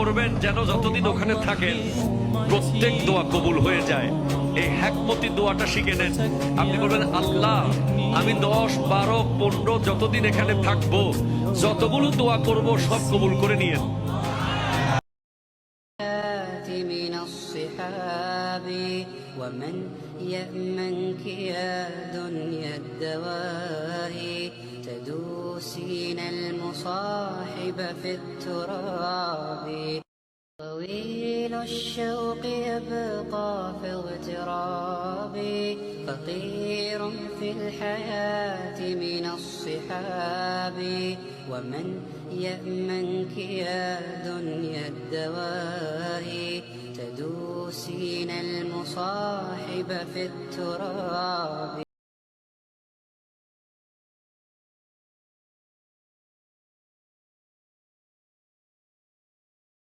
করবেন যেন যতদিন ওখানে থাকেন প্রত্যেক দোয়া কবুল হয়ে যায়। এই হ্যাকমতি দোয়াটা শিখে নেন। আপনি বলবেন, আল্লাহ আমি 10, 12, 15 যতদিন এখানে থাকবো, যতগুলো দোয়া করব সব কবুল করে নিয়েন। من الصحاب ومن يأمنك يا دنيا الدواء تدوسين المصاحب في التراب طويل الشوق يبقى في اغتراب فقير في الحياة من الصحاب ومن يأمنك يا دنيا الدواء تدوسين المصاحب في التراب